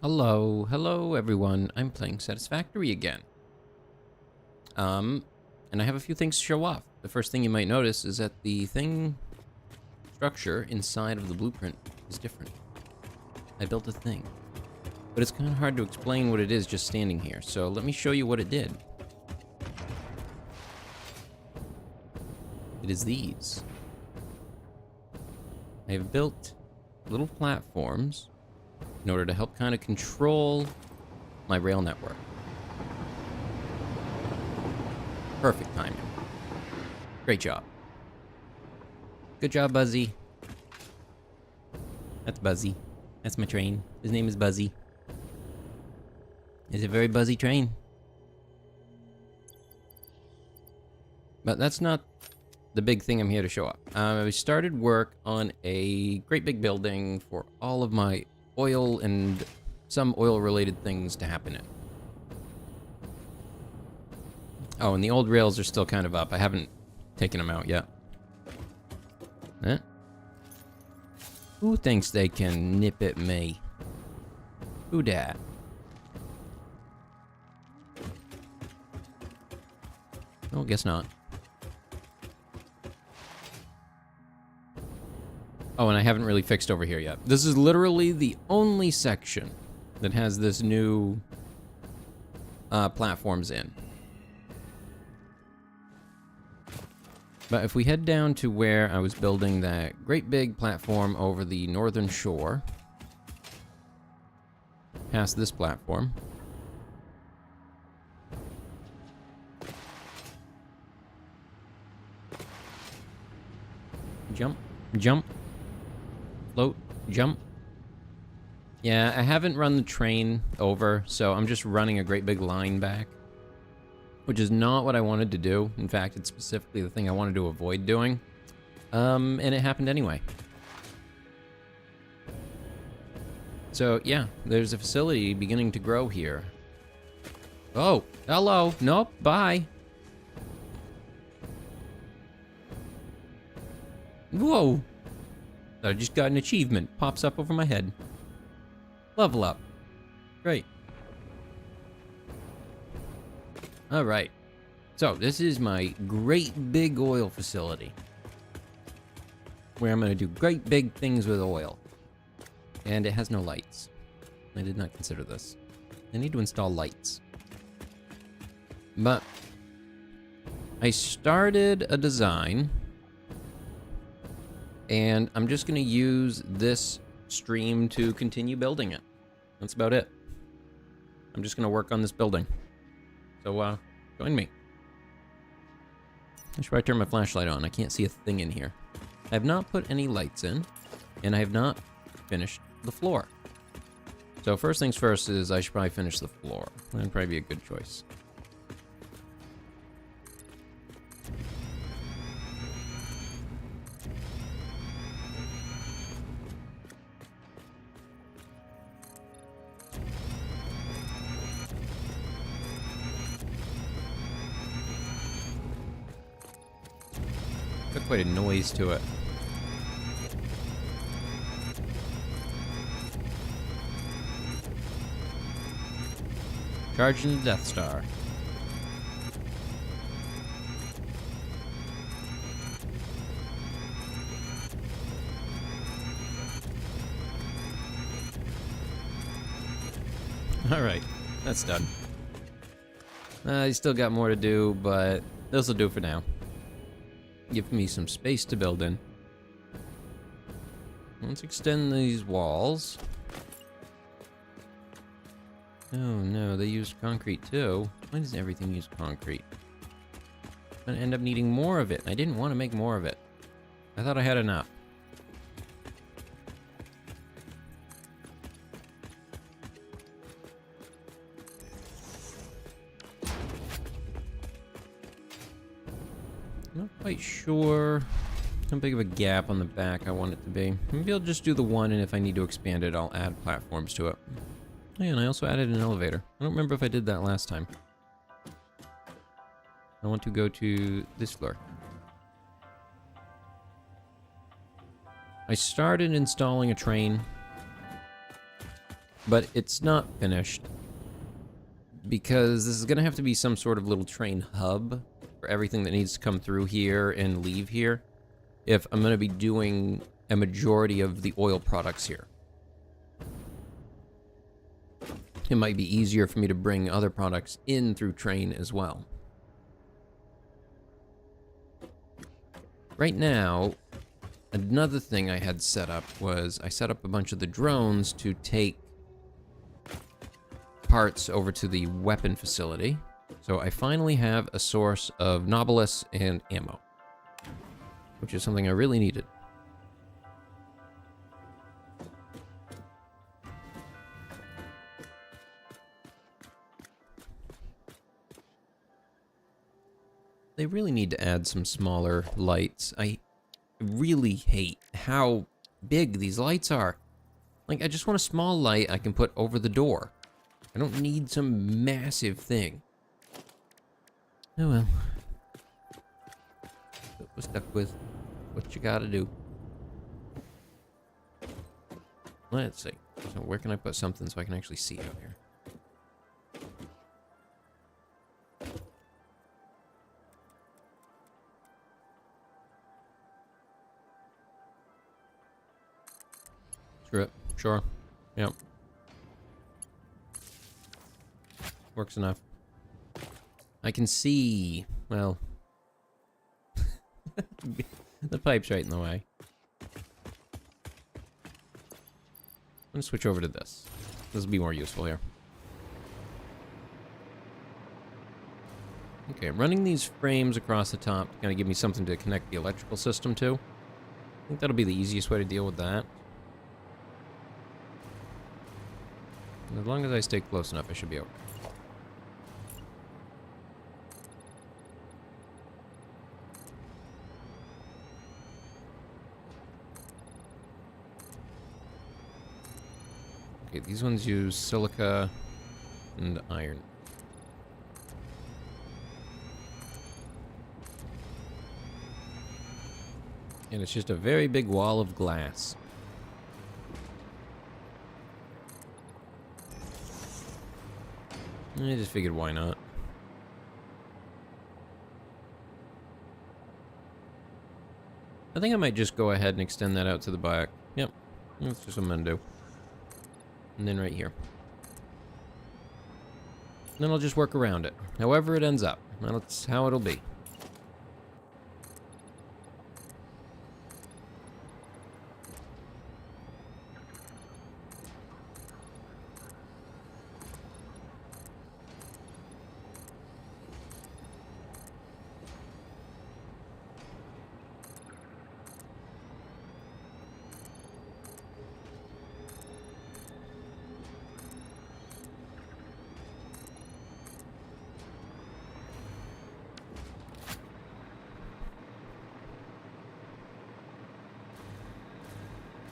Hello everyone. I'm playing Satisfactory again. And I have a few things to show off. The first thing you might notice is that the thing structure inside of the blueprint is different. I built a thing, but it's kind of hard to explain what it is just standing here. So let me show you what it did. It is these. I have built little platforms in order to help kind of control my rail network. Perfect timing. Great job. Good job, Buzzy. That's Buzzy. That's my train. His name is Buzzy. It's a very buzzy train. But that's not the big thing I'm here to show up. I started work on a great big building for all of my oil and some oil-related things to happen in. Oh, and the old rails are still kind of up. I haven't taken them out yet. Eh? Who thinks they can nip at me? Who dat? Oh, guess not. Oh, and I haven't really fixed over here yet. This is literally the only section that has this new platforms in. But if we head down to where I was building that great big platform over the northern shore, past this platform, jump, jump, float, jump. Yeah, I haven't run the train over, so I'm just running a great big line back, which is not what I wanted to do. In fact, it's specifically the thing I wanted to avoid doing. And it happened anyway. So, yeah, there's a facility beginning to grow here. Oh, hello. Nope, bye. Whoa. I just got an achievement. Pops up over my head. Level up. Great. Alright. So, this is my great big oil facility, where I'm going to do great big things with oil. And it has no lights. I did not consider this. I need to install lights. But I started a design, and I'm just going to use this stream to continue building it. That's about it. I'm just going to work on this building. So, join me. I should probably turn my flashlight on. I can't see a thing in here. I have not put any lights in, and I have not finished the floor. So first things first is I should probably finish the floor. That'd probably be a good choice. Got quite a noise to it. Charging the Death Star. Alright, that's done. You still got more to do, but this'll do for now. Give me some space to build in. Let's extend these walls. Oh no, they used concrete too. Why does everything use concrete? I'm gonna end up needing more of it. I didn't want to make more of it. I thought I had enough. Not quite sure how big of a gap on the back I want it to be. Maybe I'll just do the one, and if I need to expand it, I'll add platforms to it. Oh, yeah, and I also added an elevator. I don't remember if I did that last time. I want to go to this floor. I started installing a train. But it's not finished because this is going to have to be some sort of little train hub for everything that needs to come through here and leave here if I'm going to be doing a majority of the oil products here. It might be easier for me to bring other products in through train as well. Right now, another thing I had set up was I set up a bunch of the drones to take parts over to the weapon facility. So I finally have a source of Nobilis and ammo, which is something I really needed. They really need to add some smaller lights. I really hate how big these lights are. Like, I just want a small light I can put over the door. I don't need some massive thing. Oh well. We're stuck with what you gotta do. Let's see. So where can I put something so I can actually see out here? Screw it. Sure. Yep. Works enough. I can see, well, the pipe's right in the way. I'm gonna switch over to this. This will be more useful here. Okay, running these frames across the top to kind of give me something to connect the electrical system to. I think that'll be the easiest way to deal with that. And as long as I stay close enough, I should be okay. Okay, these ones use silica and iron. And it's just a very big wall of glass. I just figured, why not? I think I might just go ahead and extend that out to the back. Yep, that's just what I'm gonna do. And then right here. And then I'll just work around it. However it ends up. That's how it'll be.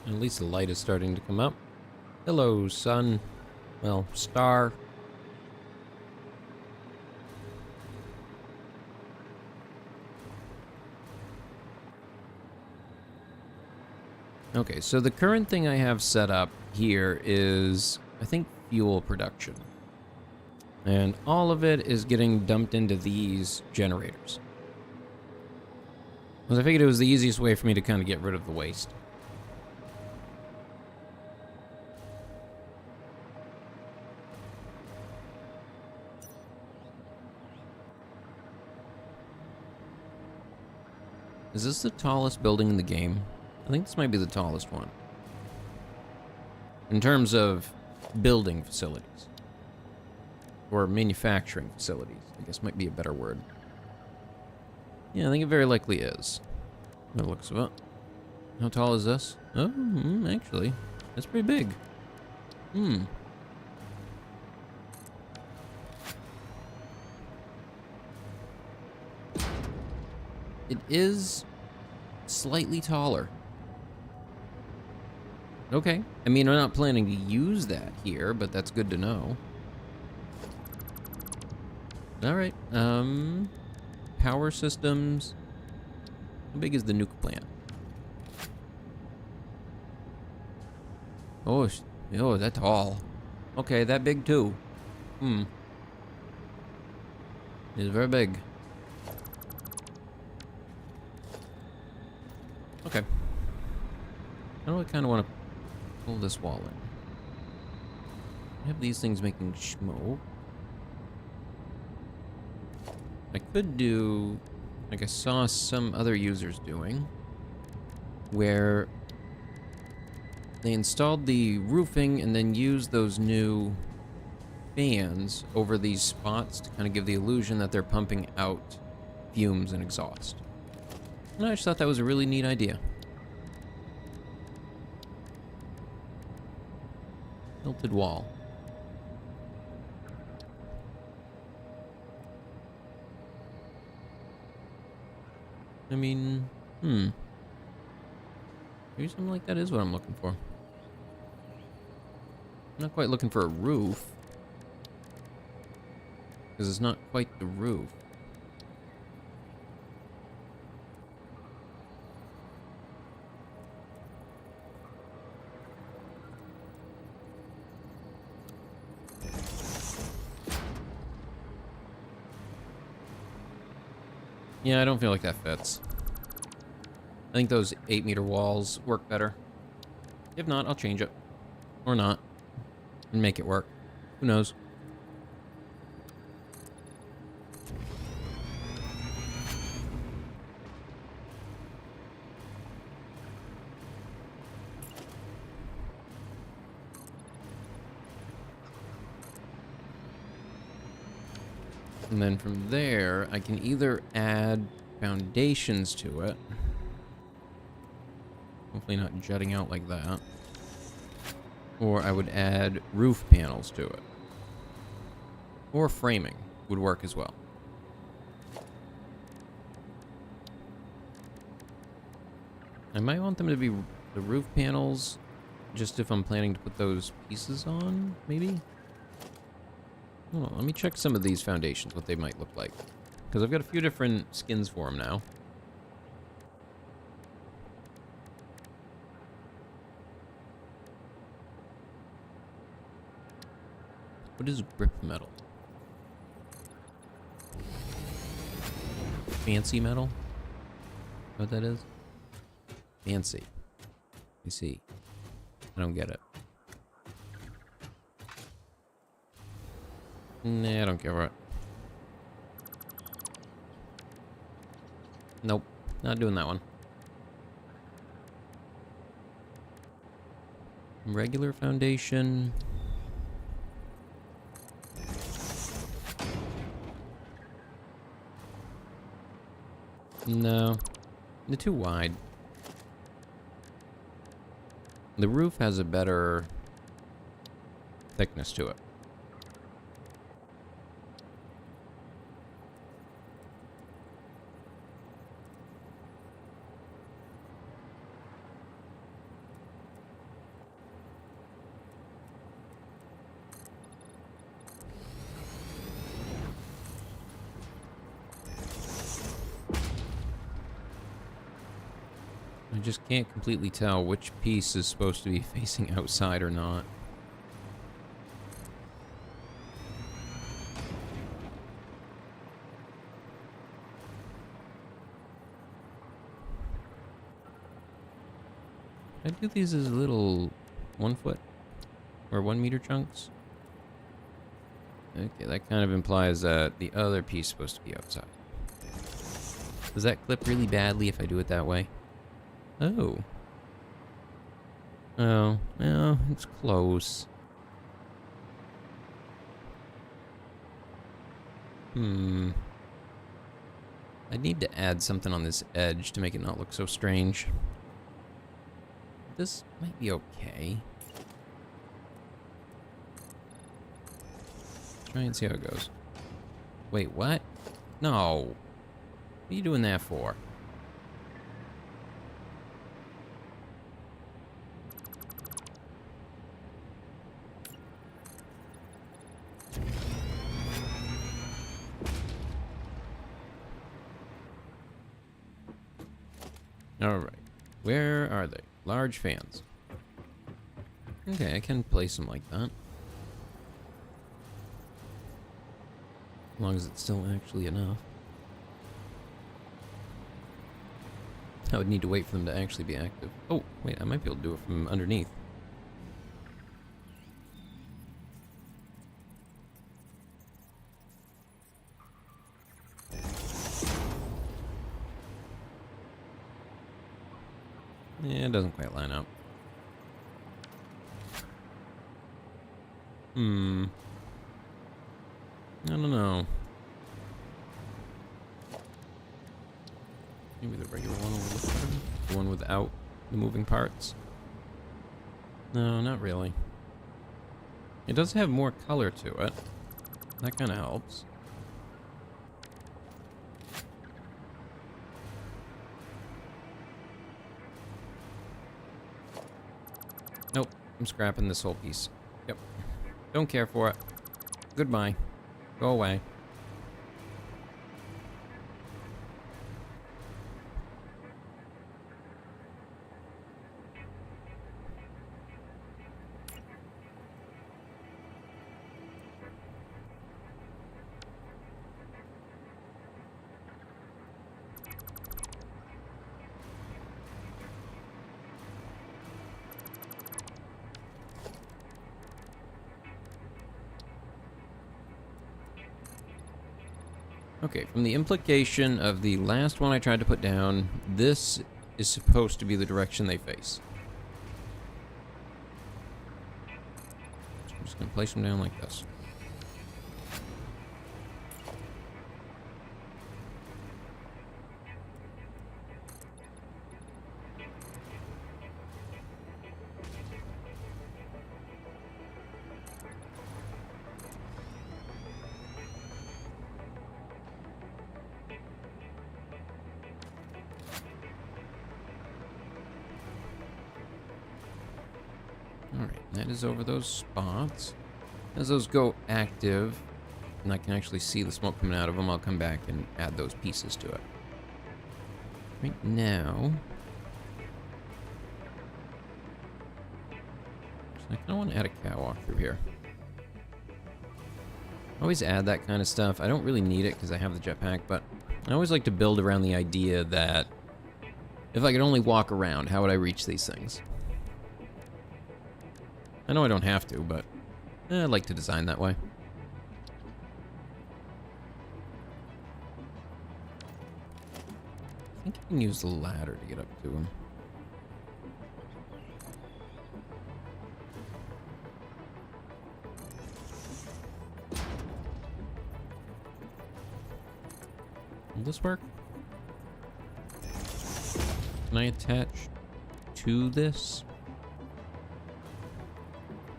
At least the light is starting to come up. Hello, sun. Well, star. Okay, so the current thing I have set up here is, I think, fuel production. And all of it is getting dumped into these generators. Because I figured it was the easiest way for me to kind of get rid of the waste. Is this the tallest building in the game? I think this might be the tallest one. In terms of building facilities. Or manufacturing facilities, I guess might be a better word. Yeah, I think it very likely is. That looks of it. How tall is this? Oh, actually, that's pretty big. It is slightly taller. Okay. I mean, I'm not planning to use that here, but that's good to know. Alright. Power systems. How big is the nuke plant? Oh, is that tall? Okay, that big too. Hmm. It's very big. Okay. Now I kind of want to pull this wall in. I have these things making smoke. I could do, like I saw some other users doing, where they installed the roofing and then used those new fans over these spots to kind of give the illusion that they're pumping out fumes and exhaust. And I just thought that was a really neat idea. Tilted wall. I mean, maybe something like that is what I'm looking for. I'm not quite looking for a roof, because it's not quite the roof. Yeah, I don't feel like that fits. I think those 8-meter walls work better. If not, I'll change it. Or not. And make it work. Who knows? And then from there, I can either add foundations to it. Hopefully not jutting out like that. Or I would add roof panels to it. Or framing would work as well. I might want them to be the roof panels, just if I'm planning to put those pieces on, maybe? Hold on, let me check some of these foundations, what they might look like. Because I've got a few different skins for them now. What is grip metal? Fancy metal? What that is? Fancy. You see. I don't get it. Nah, I don't care what. Nope. Not doing that one. Regular foundation. No. They're too wide. The roof has a better thickness to it. I just can't completely tell which piece is supposed to be facing outside or not. I do these as little 1 foot or 1 meter chunks. Okay, that kind of implies that the other piece is supposed to be outside. Does that clip really badly if I do it that way? Oh. Oh, no, it's close. I need to add something on this edge to make it not look so strange. This might be okay. Try and see how it goes. Wait, what? No. What are you doing that for? Alright. Where are they? Large fans. Okay, I can place them like that. long as it's still actually enough. I would need to wait for them to actually be active. Oh, wait, I might be able to do it from underneath. Yeah, it doesn't quite line up. I don't know. Maybe the regular one will look better. The one without the moving parts. No, not really. It does have more color to it. That kind of helps. Nope, I'm scrapping this whole piece. Yep. Don't care for it. Goodbye. Go away. Okay, from the implication of the last one I tried to put down, this is supposed to be the direction they face. So I'm just going to place them down like this. Alright, that is over those spots. As those go active, and I can actually see the smoke coming out of them, I'll come back and add those pieces to it. Right now... I kind of want to add a catwalk through here. I always add that kind of stuff. I don't really need it because I have the jetpack, but I always like to build around the idea that if I could only walk around, how would I reach these things? I know I don't have to, but I like to design that way. I think I can use the ladder to get up to him. Will this work? Can I attach to this?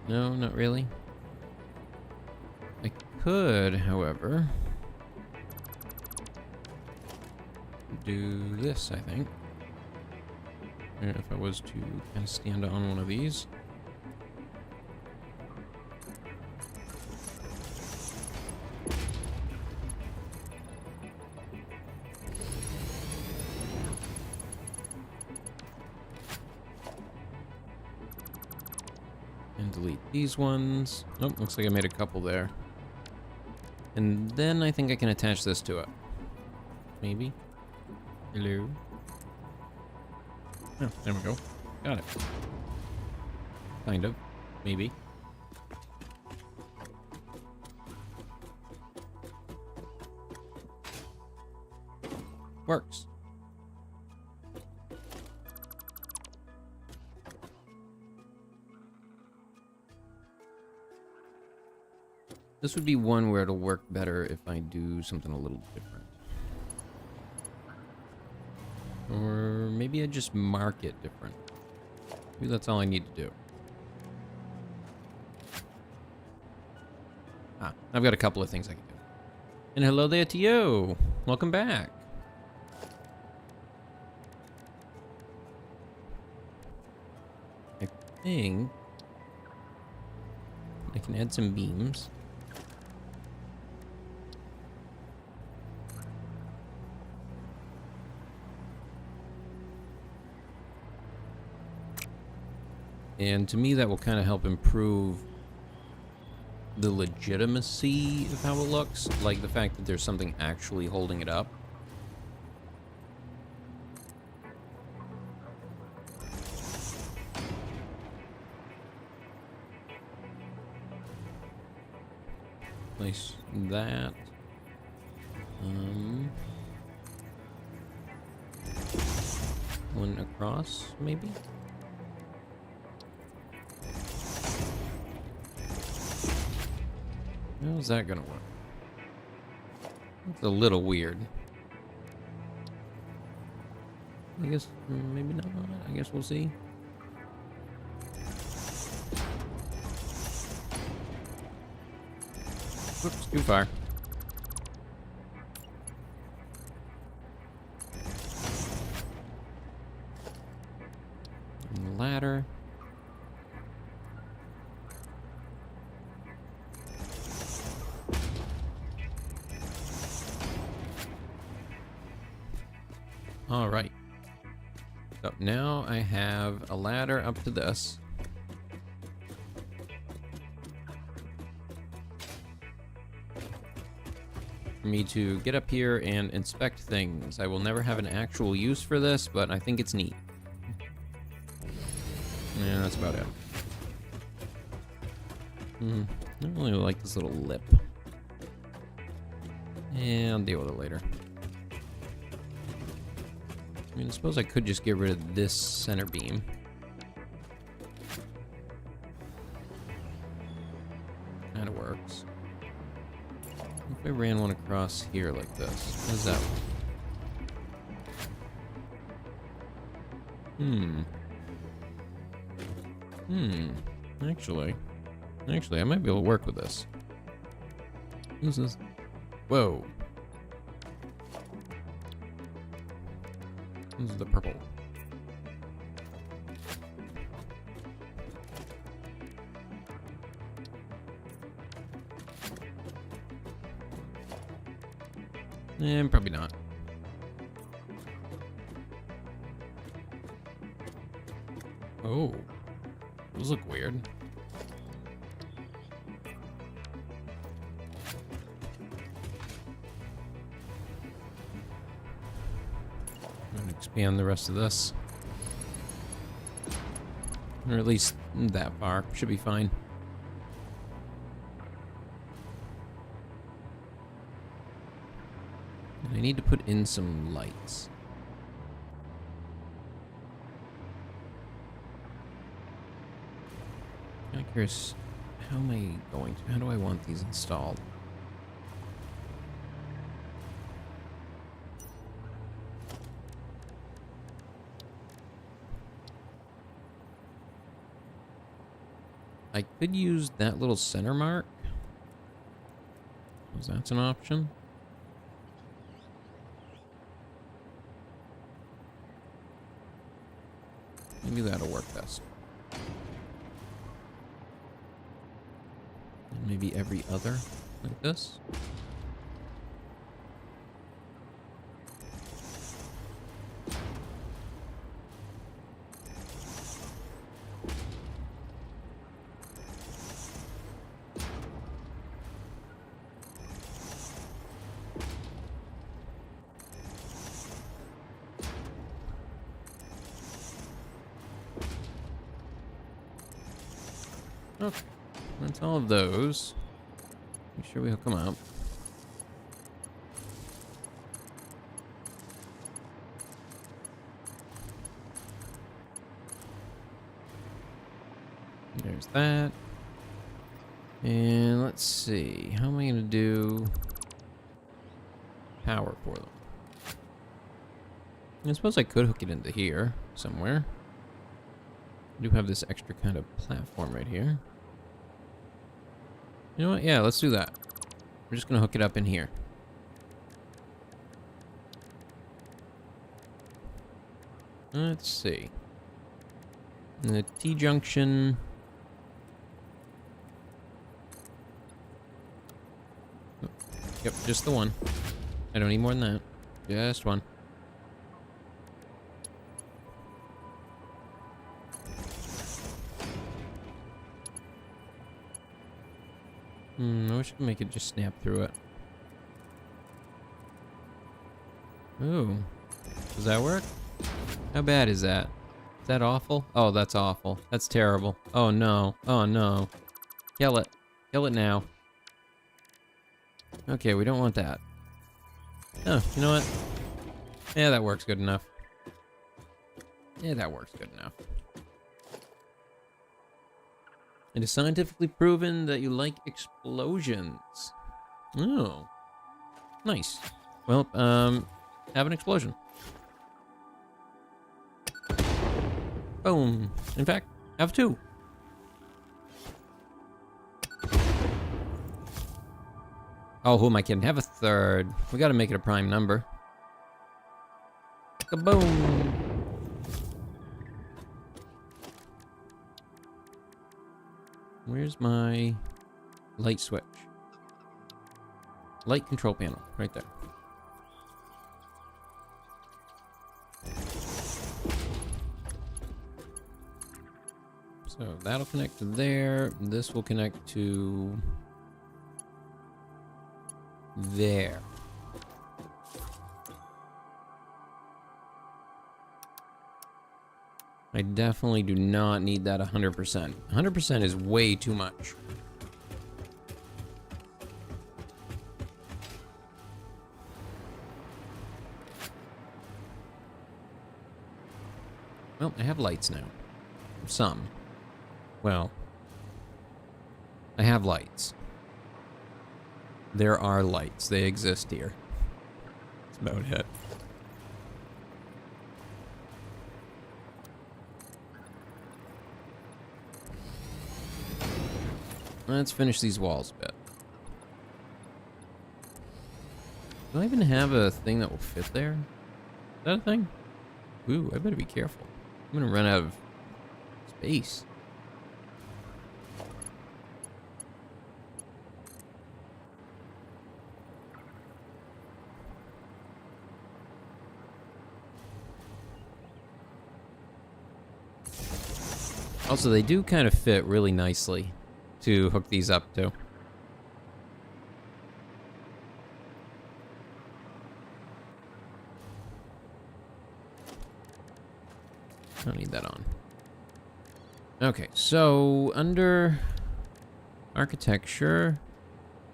No, not really. I could, however, do this, I think. If I was to kind of stand on one of these. And delete these ones. Nope, looks like I made a couple there. And then I think I can attach this to it. Maybe. Hello. Oh, there we go. Got it. Kind of. Maybe. Works. This would be one where it'll work better if I do something a little different. Or maybe I just mark it different. Maybe that's all I need to do. Ah, I've got a couple of things I can do. And hello there to you! Welcome back! I think I can add some beams. And to me, that will kind of help improve the legitimacy of how it looks, like the fact that there's something actually holding it up. Place that. One across, maybe? How's that gonna work? That's a little weird. I guess maybe not. I guess we'll see. Oops, too far. And the ladder. All right. So now I have a ladder up to this. For me to get up here and inspect things. I will never have an actual use for this, but I think it's neat. Yeah, that's about it. I don't really like this little lip. Yeah, I'll deal with it later. I mean, I suppose I could just get rid of this center beam. Kinda works. If I ran one across here like this, how does that work? Actually, I might be able to work with this. Who's this? Whoa. This is the purple. Probably not. Oh, those look weird. I'm gonna expand the rest of this. Or at least that far. Should be fine. I need to put in some lights. I'm curious, how am I going to, how do I want these installed? I could use that little center mark. Because that's an option. Maybe that'll work best. And maybe every other, like this. Okay, that's all of those. Make sure we hook them up. There's that. And let's see, how am I going to do power for them? I suppose I could hook it into here somewhere. I do have this extra kind of platform right here. You know what? Yeah, let's do that. We're just going to hook it up in here. Let's see. The T-junction. Oh, yep, just the one. I don't need more than that. Just one. I wish I could make it just snap through it. Ooh. Does that work? How bad is that? Is that awful? Oh, that's awful. That's terrible. Oh no. Oh no. Kill it. Kill it now. Okay, we don't want that. Oh, you know what? Yeah, that works good enough. Yeah, that works good enough. It is scientifically proven that you like explosions. Oh. Nice. Well, have an explosion. Boom. In fact, have two. Oh, who am I kidding? Have a third. We gotta make it a prime number. Kaboom! Where's my light switch? Light control panel, right there. So that'll connect to there. This will connect to there. I definitely do not need that 100%. 100% is way too much. Well, I have lights now. Some. Well, I have lights. There are lights. They exist here. That's about it. Let's finish these walls a bit. Do I even have a thing that will fit there? Is that a thing? Ooh, I better be careful. I'm gonna run out of space. Also, they do kind of fit really nicely to hook these up to. I don't need that on. Okay, so under architecture,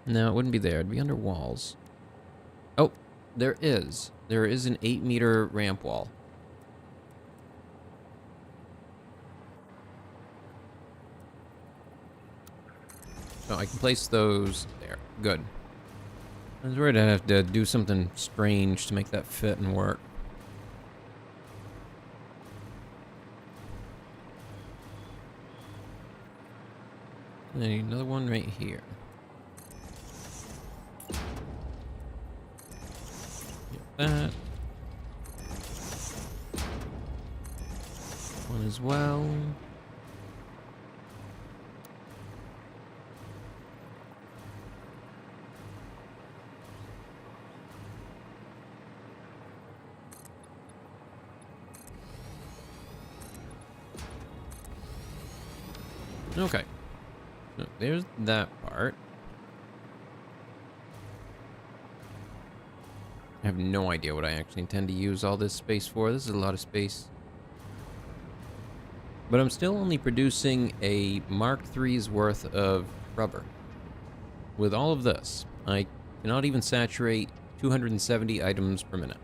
no, it wouldn't be there. It'd be under walls. Oh, there is. There is an 8-meter ramp wall. So I can place those there. Good. I was worried I'd have to do something strange to make that fit and work. I need another one right here. Get that. One as well. Okay. So there's that part. I have no idea what I actually intend to use all this space for. This is a lot of space. But I'm still only producing a Mark III's worth of rubber. With all of this, I cannot even saturate 270 items per minute.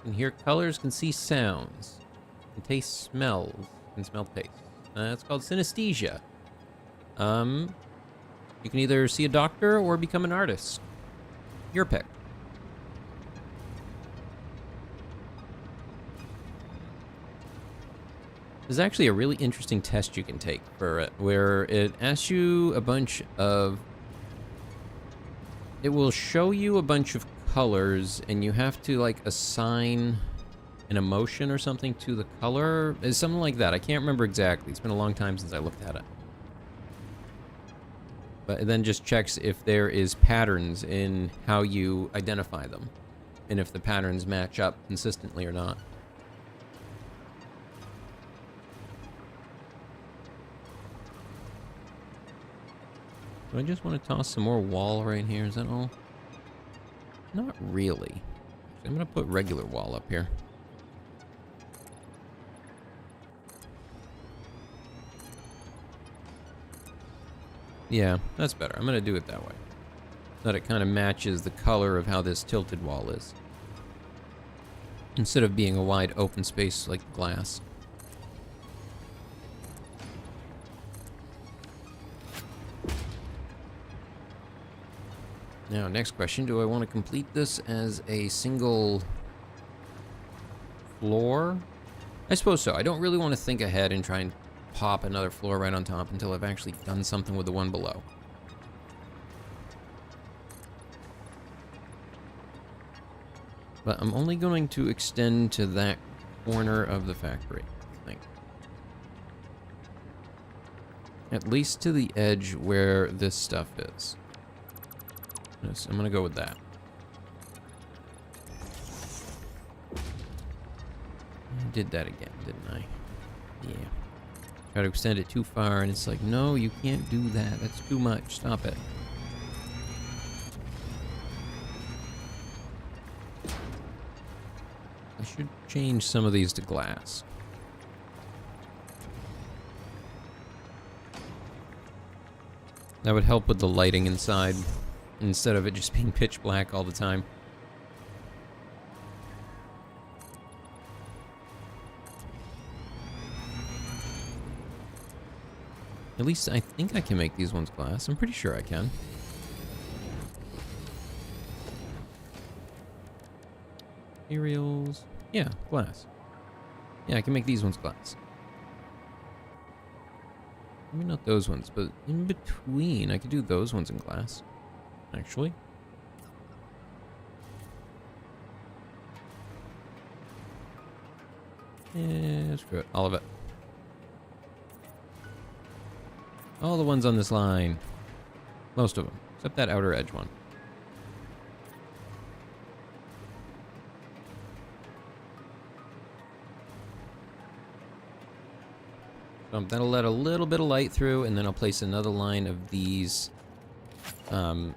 Can hear colors, can see sounds, can taste smells, can smell taste. It's called synesthesia. You can either see a doctor or become an artist. Your pick. There's actually a really interesting test you can take for it, where it asks you a bunch of... It will show you a bunch of colors, and you have to, like, assign an emotion or something to the color. It's something like that. I can't remember exactly. It's been a long time since I looked at it. But it then just checks if there is patterns in how you identify them, and if the patterns match up consistently or not. Do I just want to toss some more wall right here? Is that all? Not really. I'm going to put regular wall up here. Yeah, that's better. I'm going to do it that way. So that it kind of matches the color of how this tilted wall is. Instead of being a wide open space like glass. Now, next question. Do I want to complete this as a single floor? I suppose so. I don't really want to think ahead and try and pop another floor right on top until I've actually done something with the one below. But I'm only going to extend to that corner of the factory, I think. At least to the edge where this stuff is. Yes, I'm gonna go with that. I did that again, didn't I? Yeah. Try to extend it too far, and it's like, no, you can't do that. That's too much. Stop it. I should change some of these to glass. That would help with the lighting inside, instead of it just being pitch black all the time. At least I think I can make these ones glass. I'm pretty sure I can. Materials. Yeah, glass. Yeah, I can make these ones glass. Maybe not those ones, but in between, I could do those ones in glass. Actually. Yeah, screw it. All of it. All the ones on this line. Most of them. Except that outer edge one. So that'll let a little bit of light through, and then I'll place another line of these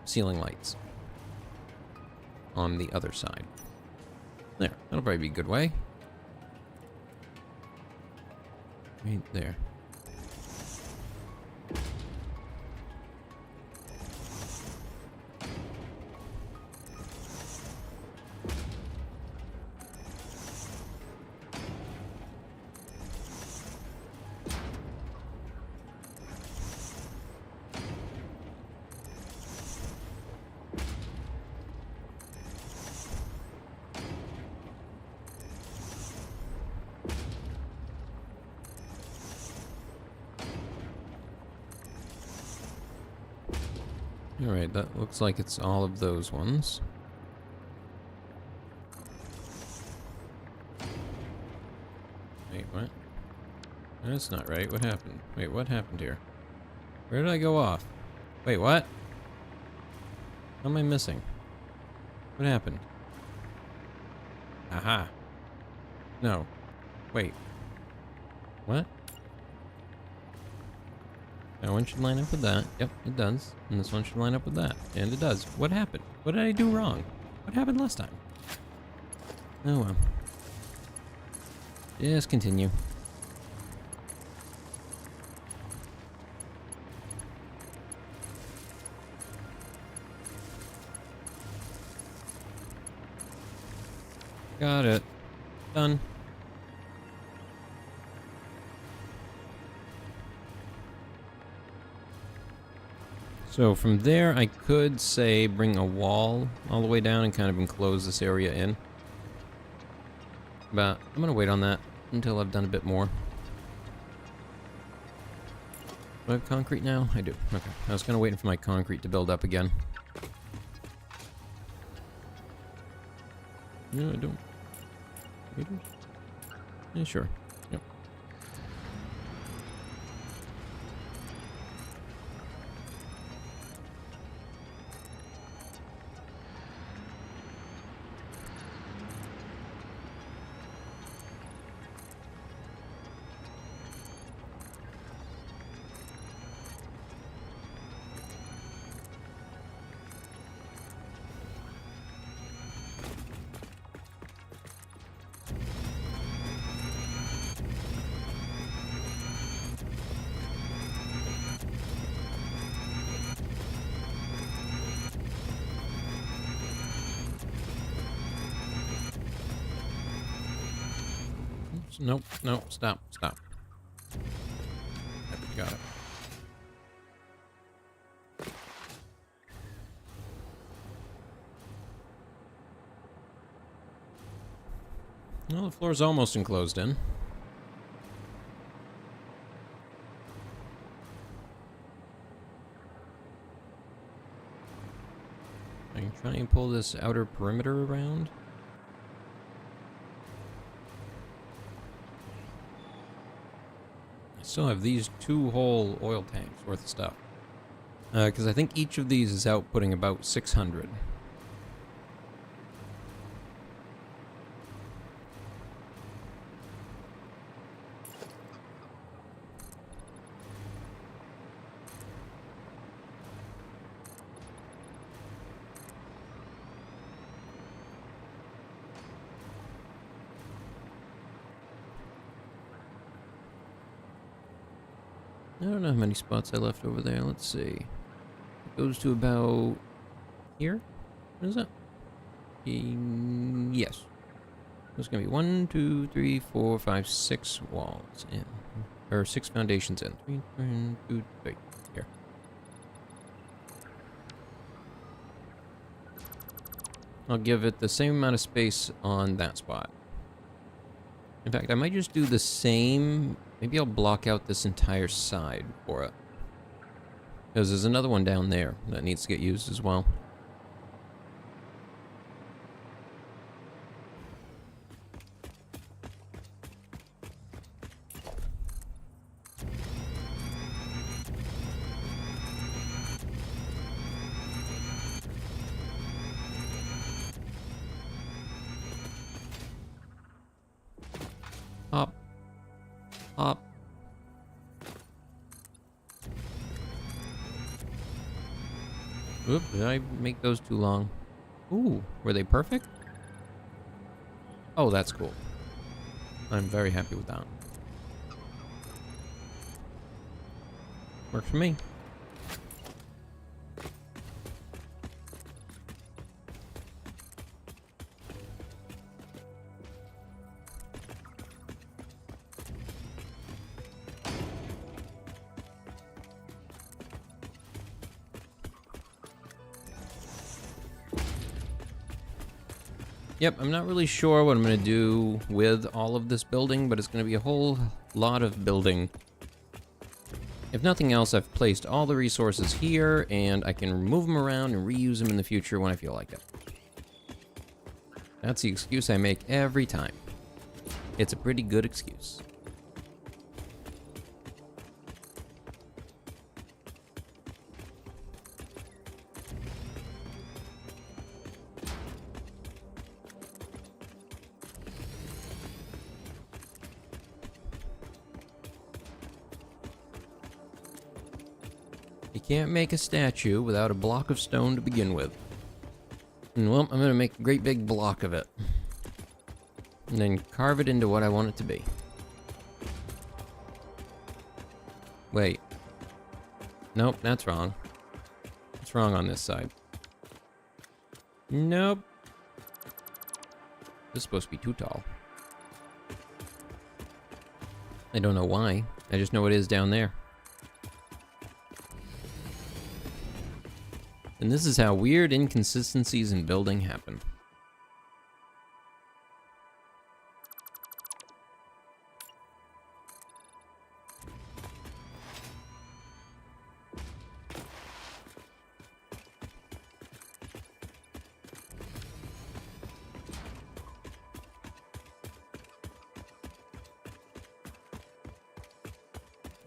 ceiling lights on the other side. There. That'll probably be a good way. Right there. Alright, that looks like it's all of those ones. Wait, what? That's not right. What happened? Wait, what happened here? Where did I go off? Wait, what? What am I missing? What happened? Aha. No. Wait. What? That one should line up with that. Yep, it does. And this one should line up with that. And it does. What happened? What did I do wrong? What happened last time? Oh well. Just continue. Got it. Done. So from there, I could say bring a wall all the way down and kind of enclose this area in. But I'm going to wait on that until I've done a bit more. Do I have concrete now? I do. Okay. I was kind of waiting for my concrete to build up again. No, I don't. Meters? Yeah, sure. Yep. Nope, nope, stop, stop. Got it. Well, the floor's almost enclosed in. I can try and pull this outer perimeter around. I still have these 2 whole oil tanks worth of stuff. Because I think each of these is outputting about 600. I don't know how many spots I left over there. Let's see. It goes to about here. What is that? Yes. There's gonna be 1, 2, 3, 4, 5, 6 walls in, or 6 foundations in. 3, 1, 2, 3. Here. I'll give it the same amount of space on that spot. In fact, I might just do the same. Maybe I'll block out this entire side for it. Because there's another one down there that needs to get used as well. Hop. Hop. Oop, did I make those too long? Ooh, were they perfect? Oh, that's cool. I'm very happy with that. Works for me. Yep, I'm not really sure what I'm going to do with all of this building, but it's going to be a whole lot of building. If nothing else, I've placed all the resources here, and I can move them around and reuse them in the future when I feel like it. That's the excuse I make every time. It's a pretty good excuse. You can't make a statue without a block of stone to begin with. And well, I'm gonna make a great big block of it. And then carve it into what I want it to be. Wait. Nope, that's wrong. What's wrong on this side? Nope. This is supposed to be too tall. I don't know why. I just know it is down there. And this is how weird inconsistencies in building happen.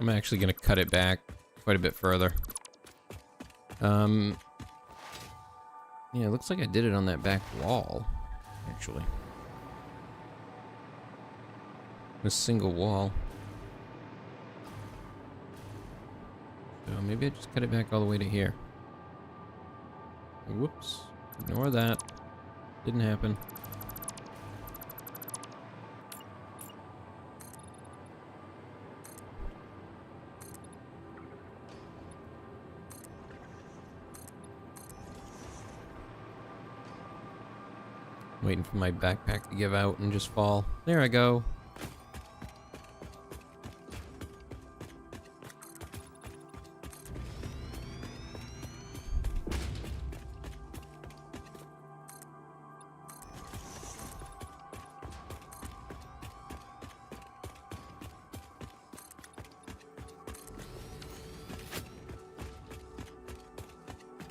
I'm actually going to cut it back quite a bit further. Yeah, it looks like I did it on that back wall, actually. A single wall. So maybe I just cut it back all the way to here. Whoops. Ignore that. Didn't happen. Waiting for my backpack to give out and just fall. There I go.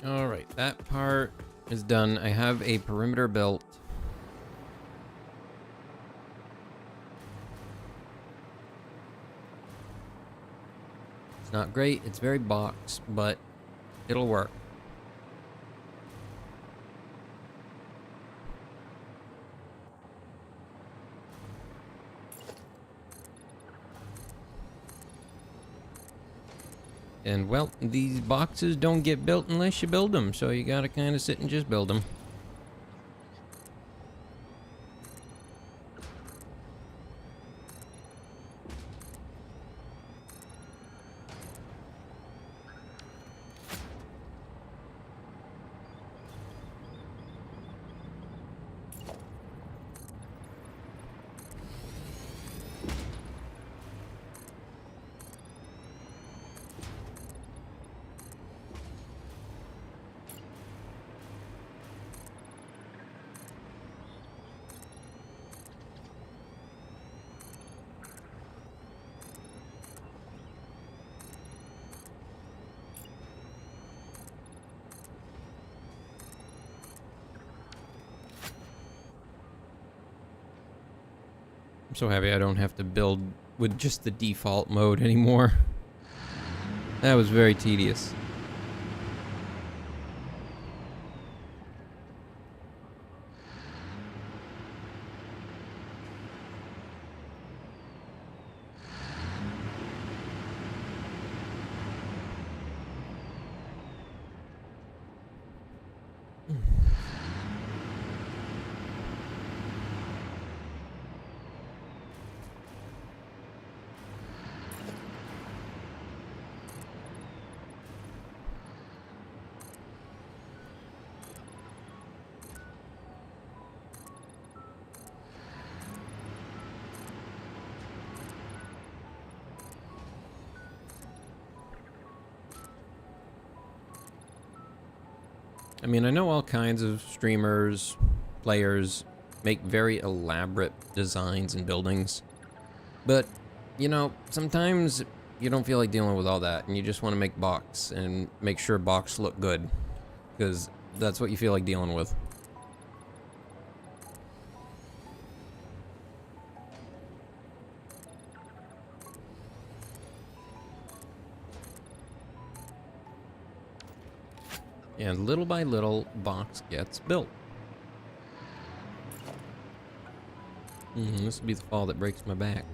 All right, that part is done. I have a perimeter built. It's not great. It's very box, but it'll work. And, well, these boxes don't get built unless you build them, so you gotta kind of sit and just build them. I'm so happy I don't have to build with just the default mode anymore. That was very tedious. I mean, I know all kinds of streamers, players make very elaborate designs and buildings, but, you know, sometimes you don't feel like dealing with all that, and you just want to make box and make sure box look good, because that's what you feel like dealing with. And little by little, box gets built. This will be the fall that breaks my back.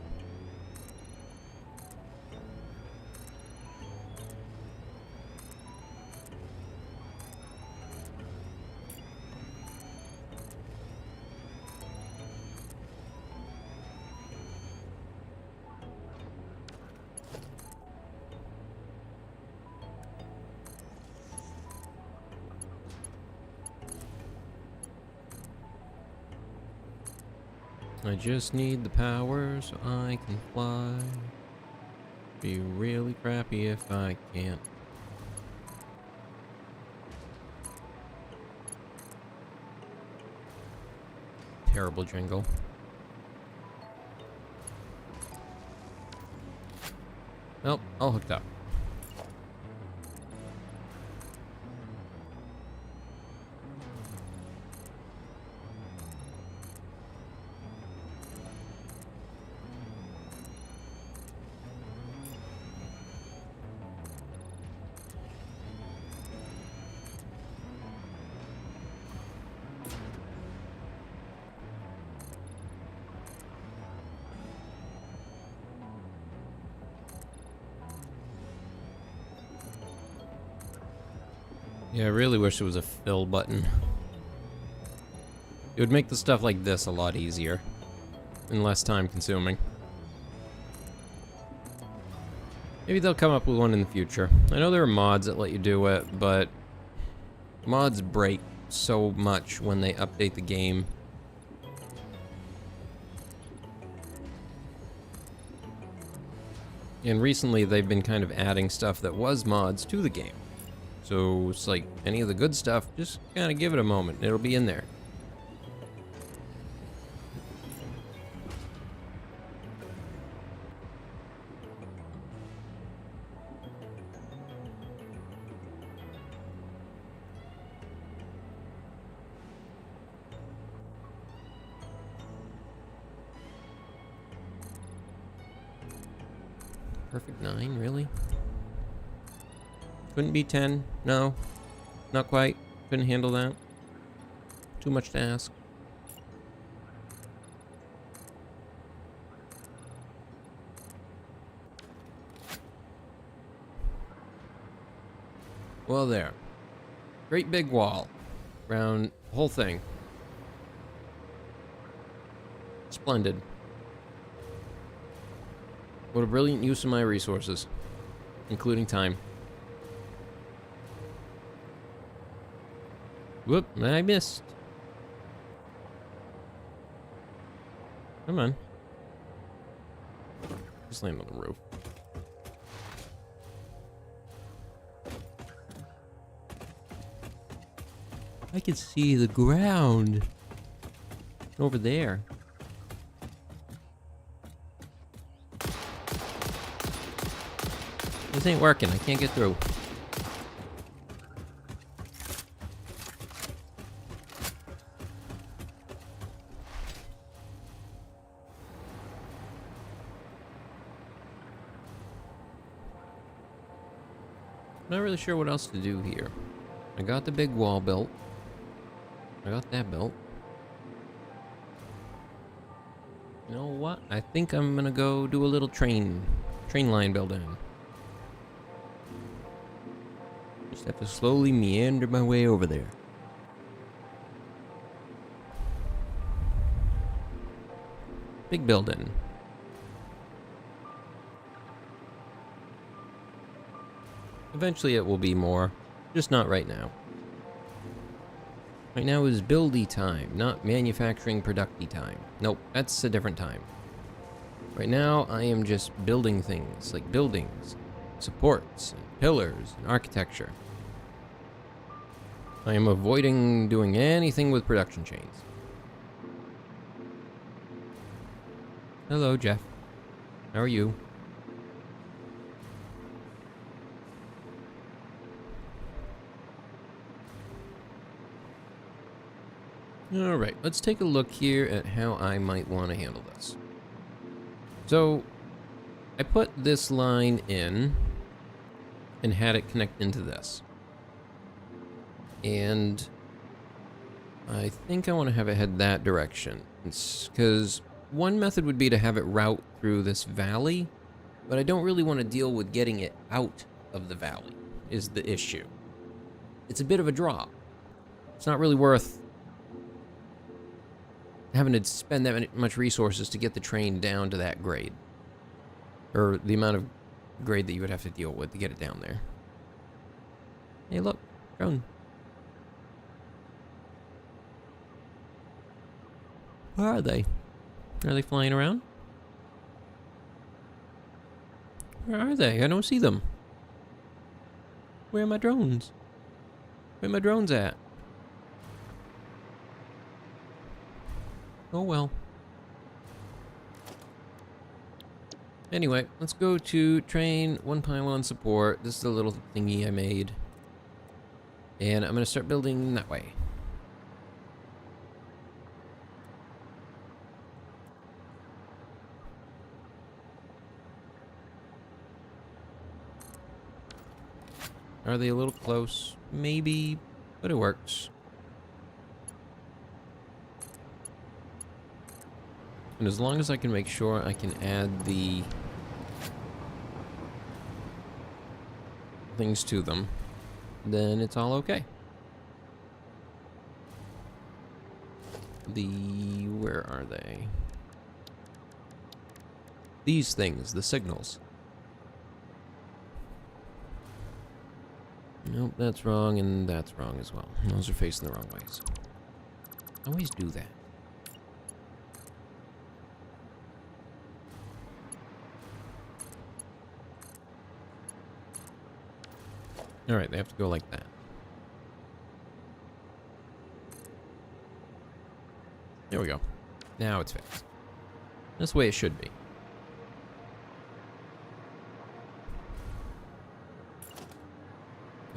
I just need the power so I can fly. Be really crappy if I can't. Terrible jingle. Well, all hooked up. Yeah, I really wish there was a fill button. It would make the stuff like this a lot easier and less time consuming. Maybe they'll come up with one in the future. I know there are mods that let you do it, but mods break so much when they update the game. And recently they've been kind of adding stuff that was mods to the game. So it's like any of the good stuff, just kind of give it a moment. It'll be in there. Perfect 9, really? Couldn't be 10. No, not quite. Couldn't handle that. Too much to ask. Well, there. Great big wall around the whole thing. Splendid. What a brilliant use of my resources, including time. Whoop, I missed. Come on. Just land on the roof. I can see the ground over there. This ain't working. I can't get through. Not really sure what else to do here. I got the big wall built. I got that built. You know what? I think I'm gonna go do a little train line building. Just have to slowly meander my way over there. Big building. Eventually it will be more, just not right now. Right now is buildy time, not manufacturing producty time. Nope, that's a different time. Right now I am just building things, like buildings, supports, and pillars, and architecture. I am avoiding doing anything with production chains. Hello, Jeff. How are you? Alright, let's take a look here at how I might want to handle this. So, I put this line in and had it connect into this. And I think I want to have it head that direction. Because one method would be to have it route through this valley, but I don't really want to deal with getting it out of the valley, is the issue. It's a bit of a draw. It's not really worth having to spend that much resources to get the train down to that grade. Or the amount of grade that you would have to deal with to get it down there. Hey, look. Drone. Where are they? Are they flying around? Where are they? I don't see them. Where are my drones? Where are my drones at? Oh well. Anyway, let's go to train, one pylon support. This is the little thingy I made. And I'm going to start building that way. Are they a little close? Maybe, but it works. And as long as I can make sure I can add the things to them, then it's all okay. Where are they? These things, the signals. Nope, that's wrong, and that's wrong as well. Those are facing the wrong ways. I always do that. Alright, they have to go like that. There we go. Now it's fixed. That's the way it should be.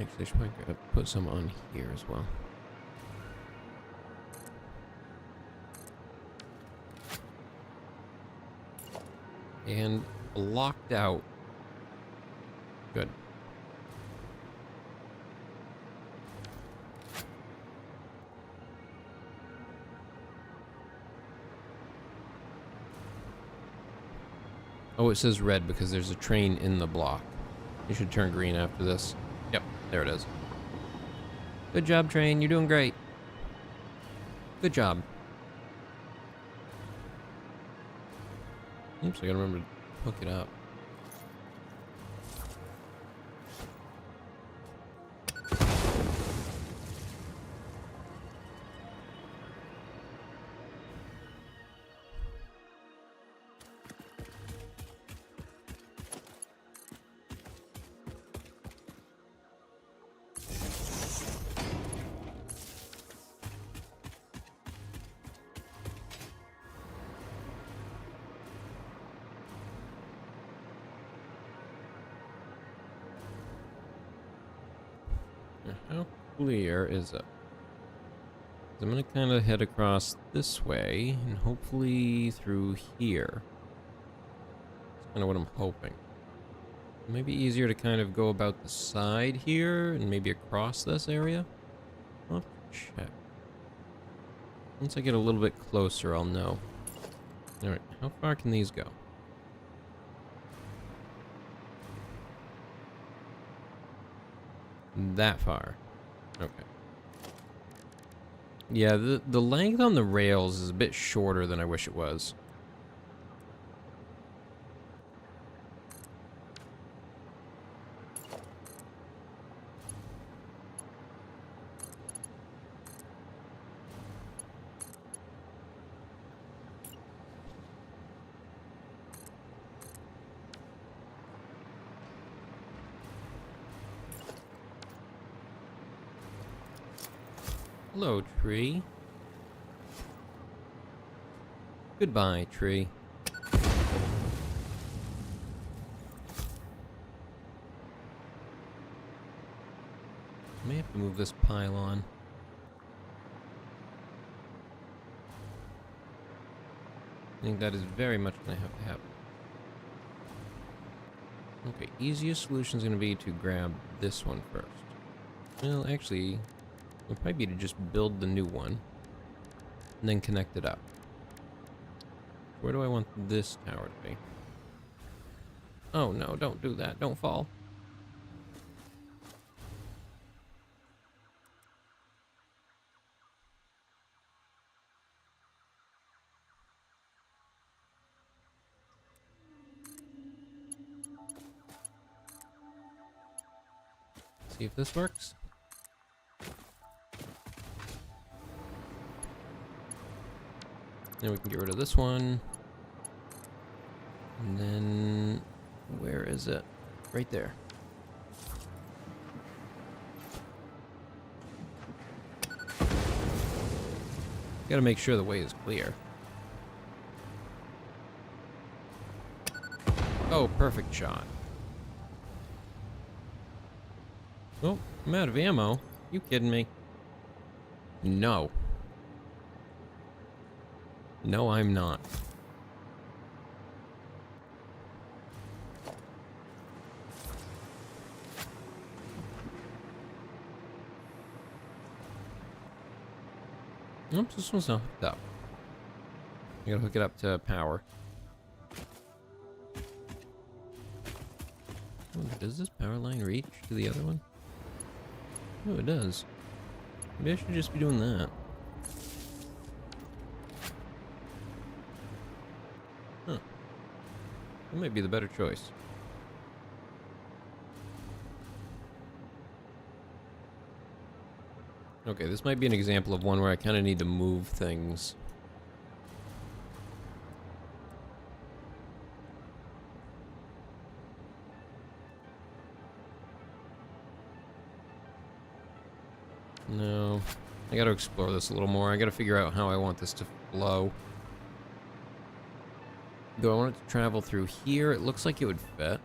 Actually, I should probably put some on here as well. And blocked out Oh, it says red because there's a train in the block. You should turn green after this. Yep, there it is. Good job, train. You're doing great. Good job. Oops, I gotta remember to hook it up. How clear is it? I'm gonna kind of head across this way and hopefully through here. That's kind of what I'm hoping. Maybe easier to kind of go about the side here and maybe across this area. I'll have to check. Once I get a little bit closer, I'll know. Alright, how far can these go? That far. Okay. Yeah, the length on the rails is a bit shorter than I wish it was. Hello, tree. Goodbye, tree. May have to move this pylon. I think that is very much going to have to happen. Okay, easiest solution is going to be to grab this one first. Well, actually, it would probably be to just build the new one and then connect it up. Where do I want this tower to be? Oh no, don't do that. Don't fall. See if this works. Then we can get rid of this one. And then, where is it? Right there. Gotta make sure the way is clear. Oh, perfect shot. Oh, I'm out of ammo. You kidding me? No. No, I'm not. Oops, this one's not hooked up. I gotta hook it up to power. Oh, does this power line reach to the other one? Oh, it does. Maybe I should just be doing that. Huh. That might be the better choice. Okay, this might be an example of one where I kind of need to move things. No, I gotta explore this a little more. I gotta figure out how I want this to flow. Do I want it to travel through here? It looks like it would fit.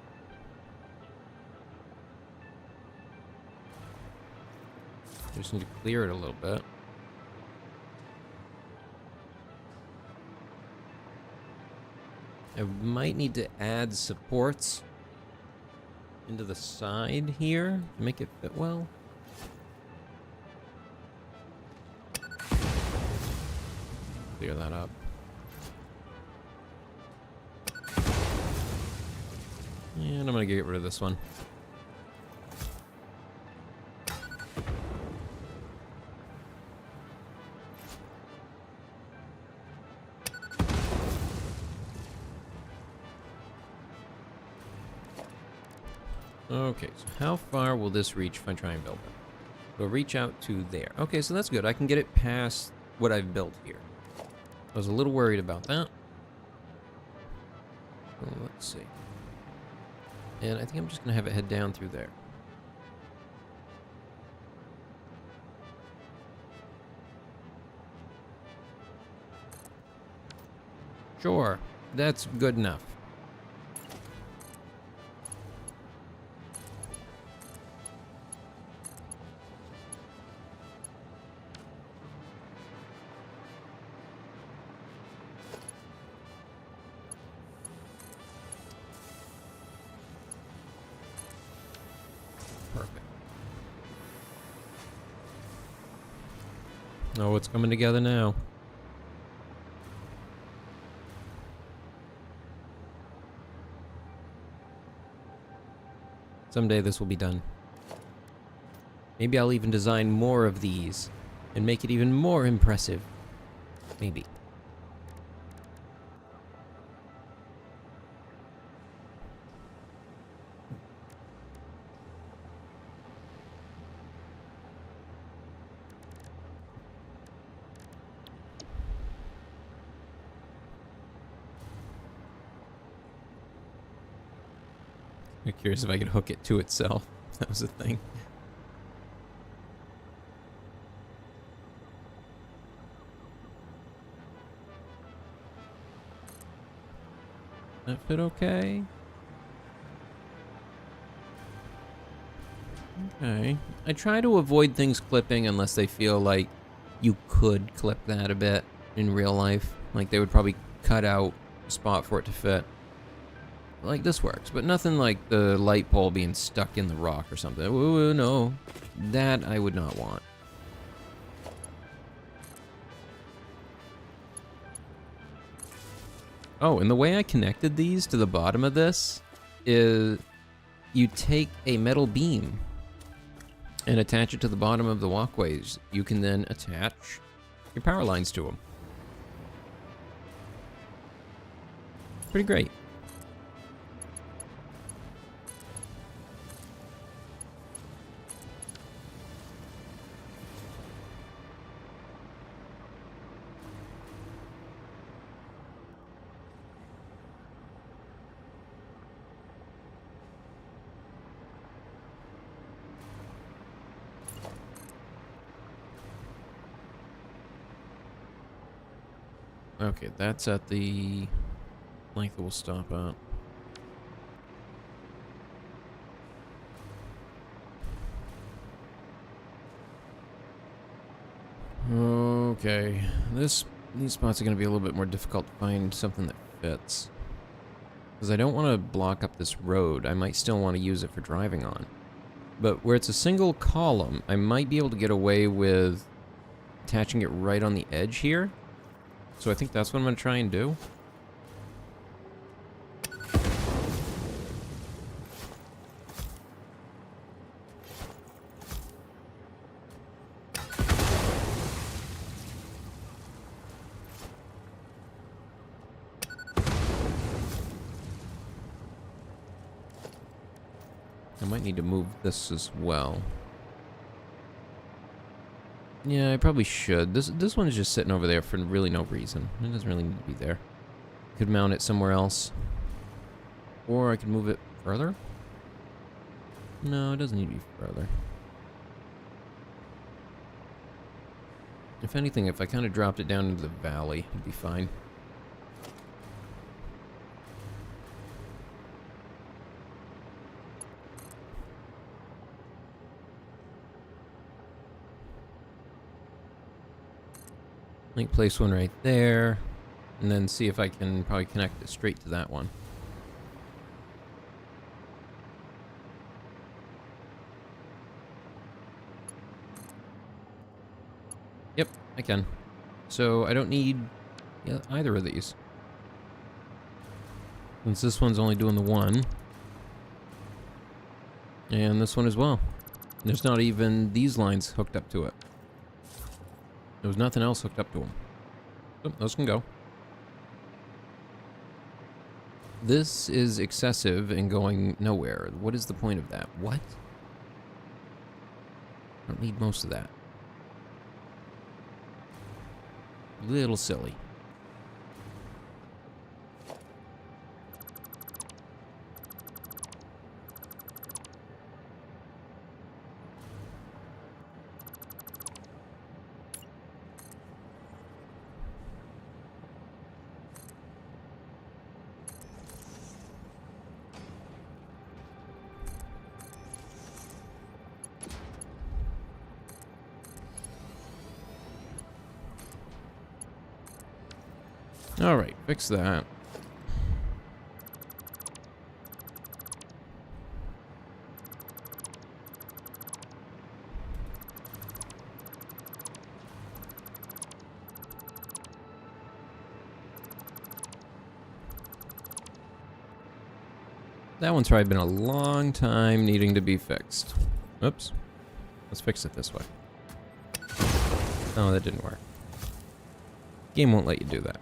Just need to clear it a little bit. I might need to add supports into the side here to make it fit well. Clear that up. And I'm gonna get rid of this one. Okay, so how far will this reach if I try and build it? It'll reach out to there. Okay, so that's good. I can get it past what I've built here. I was a little worried about that. Well, let's see. And I think I'm just going to have it head down through there. Sure, that's good enough. Perfect. Oh, it's coming together now. Someday this will be done. Maybe I'll even design more of these and make it even more impressive. Maybe. I'm curious if I could hook it to itself. That was a thing. That fit okay? Okay. I try to avoid things clipping unless they feel like you could clip that a bit in real life. Like they would probably cut out a spot for it to fit. Like this works, but nothing like the light pole being stuck in the rock or something. Ooh, no. That I would not want. Oh, and the way I connected these to the bottom of this is you take a metal beam and attach it to the bottom of the walkways. You can then attach your power lines to them. Pretty great. Okay, that's at the length that we'll stop at. Okay, these spots are going to be a little bit more difficult to find something that fits. Because I don't want to block up this road. I might still want to use it for driving on. But where it's a single column, I might be able to get away with attaching it right on the edge here. So I think that's what I'm going to try and do. I might need to move this as well. Yeah, I probably should. This one's just sitting over there for really no reason. It doesn't really need to be there. Could mount it somewhere else. Or I could move it further. No, it doesn't need to be further. If anything, if I kind of dropped it down into the valley, it'd be fine. Like place one right there, and then see if I can probably connect it straight to that one. Yep, I can. So I don't need either of these. Since this one's only doing the one. And this one as well. There's not even these lines hooked up to it. There was nothing else hooked up to them. So those can go. This is excessive and going nowhere. What is the point of that? What? I don't need most of that. Little silly. Alright, fix that. That one's probably been a long time needing to be fixed. Oops. Let's fix it this way. Oh, that didn't work. Game won't let you do that.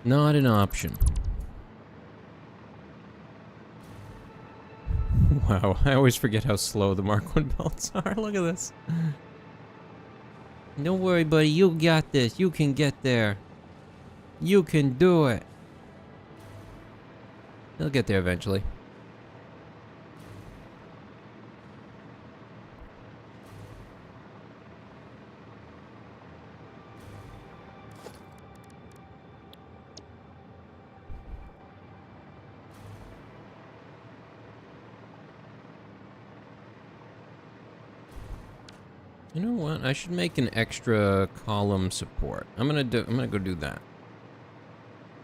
Not an option. Wow, I always forget how slow the Mark 1 belts are. Look at this. Don't worry, buddy. You got this. You can get there. You can do it. He'll get there eventually. You know what? I should make an extra column support. I'm gonna go do that.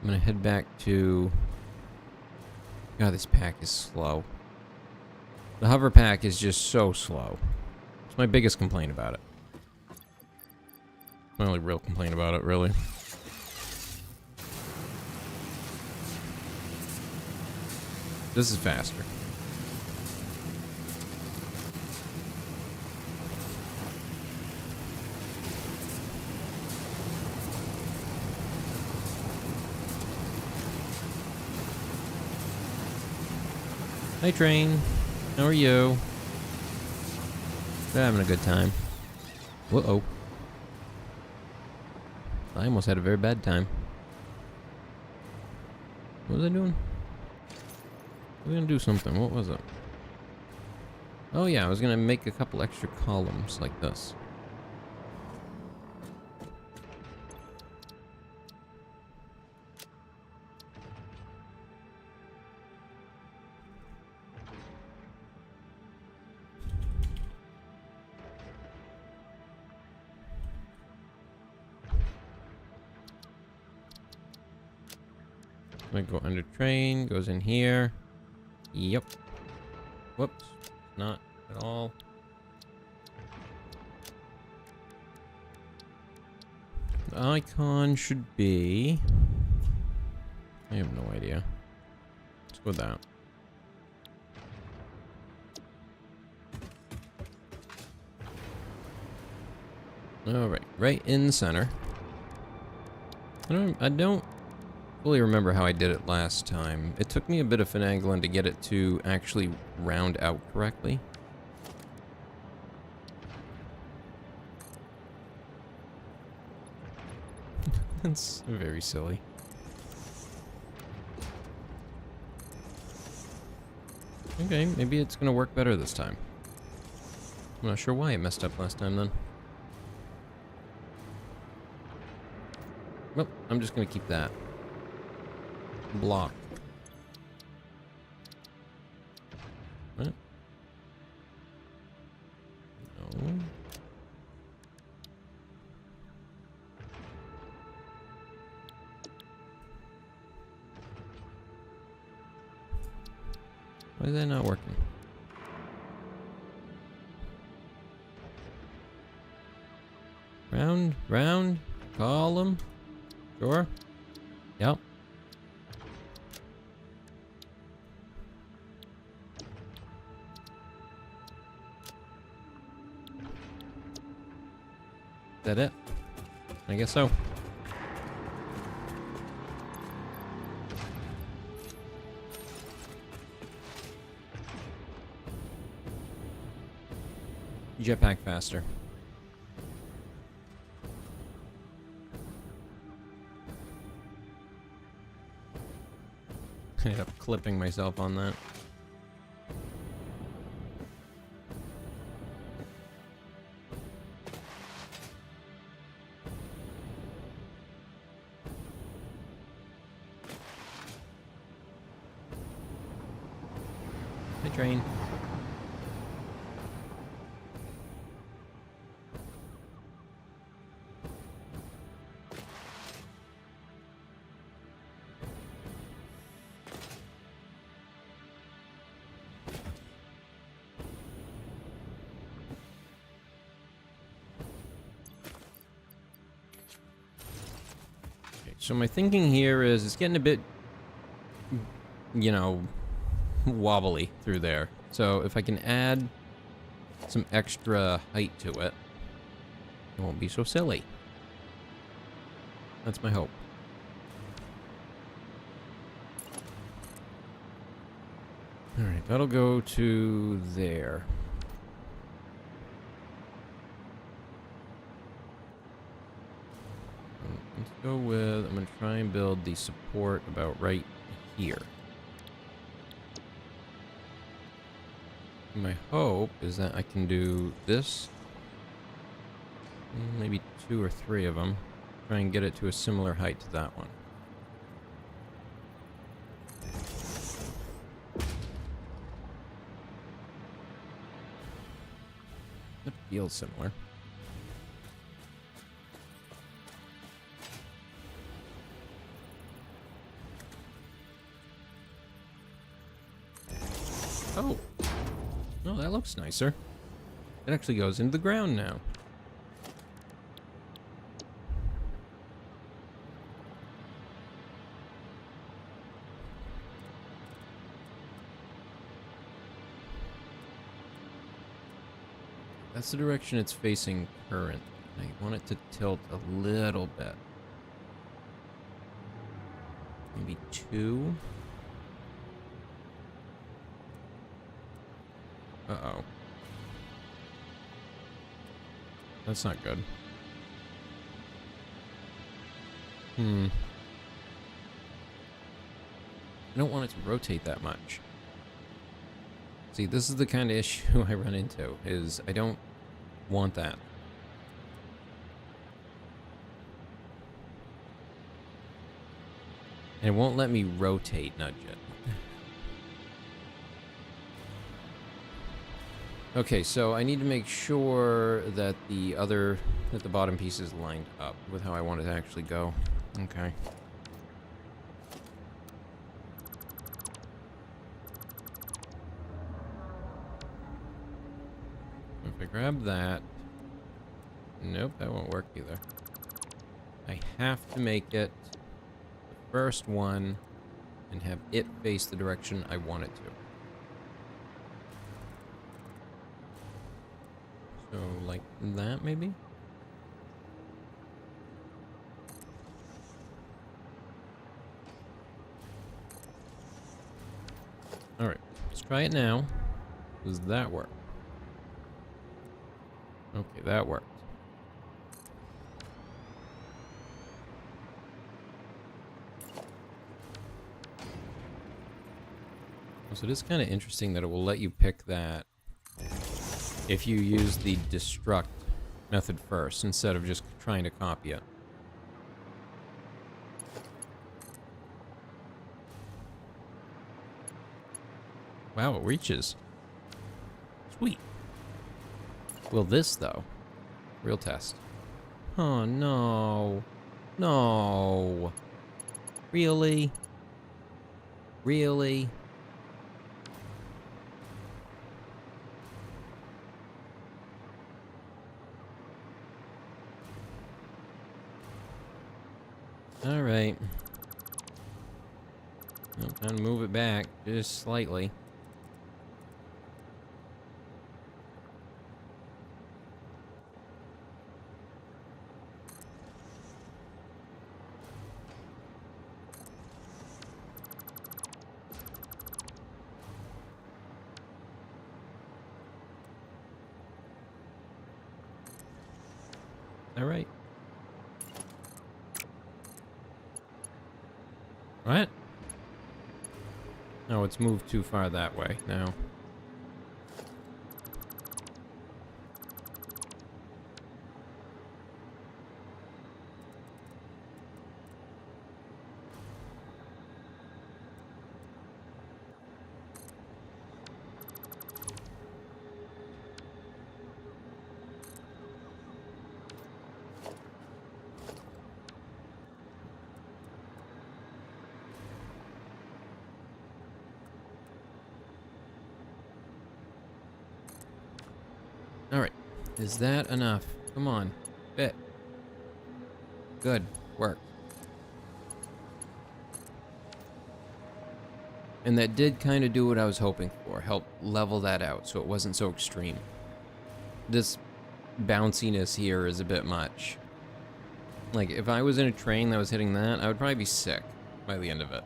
I'm gonna head back to... God, this pack is slow. The hover pack is just so slow. It's my biggest complaint about it. My only real complaint about it, really. This is faster. Hi, train. How are you? They're having a good time. Uh-oh. I almost had a very bad time. What was I doing? I was gonna do something. What was it? Oh yeah, I was gonna make a couple extra columns like this. I go under train, goes in here. Yep. Whoops. Not at all. The icon should be... I have no idea. Let's go with that. Alright, right in the center. I don't fully remember how I did it last time. It took me a bit of finagling to get it to actually round out correctly. That's very silly. Okay, maybe it's gonna work better this time. I'm not sure why it messed up last time then. Well, I'm just gonna keep that. Block. What? No. Why is that not working? Round, round, column. Sure. Yep. that it? I guess so. Jetpack faster. I ended up clipping myself on that. Hi, train. So my thinking here is it's getting a bit, you know, wobbly through there. So if I can add some extra height to it, it won't be so silly. That's my hope. Alright, that'll go to there. Let's go with, I'm going to try and build the support about right here. My hope is that I can do this, maybe 2 or 3 of them, try and get it to a similar height to that one. It feels similar. Oh. Oh, that looks nicer. It actually goes into the ground now. That's the direction it's facing currently. I want it to tilt a little bit. Maybe 2. Uh-oh. That's not good. I don't want it to rotate that much. See, this is the kind of issue I run into, is I don't want that. And it won't let me rotate nudge it. Okay, so I need to make sure that the bottom piece is lined up with how I want it to actually go. Okay. If I grab that... Nope, that won't work either. I have to make it the first one and have it face the direction I want it to. So, like that, maybe? Alright, let's try it now. Does that work? Okay, that worked. So it is kind of interesting that it will let you pick that if you use the destruct method first, instead of just trying to copy it. Wow, it reaches. Sweet. Will this, though? Real test. Oh, no. No. Really? Really? Alright. Time to move it back just slightly. All right. What? Oh, it's moved too far that way now. All right. Is that enough? Come on. Fit. Good work. And that did kind of do what I was hoping for. Help level that out so it wasn't so extreme. This bounciness here is a bit much. Like, if I was in a train that was hitting that, I would probably be sick by the end of it.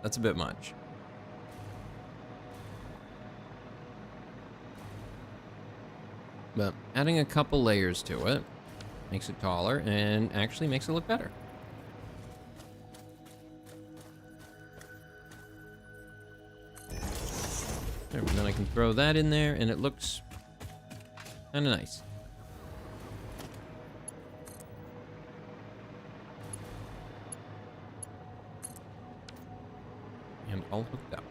That's a bit much. But adding a couple layers to it makes it taller and actually makes it look better. There, and then I can throw that in there and it looks kind of nice. And all hooked up.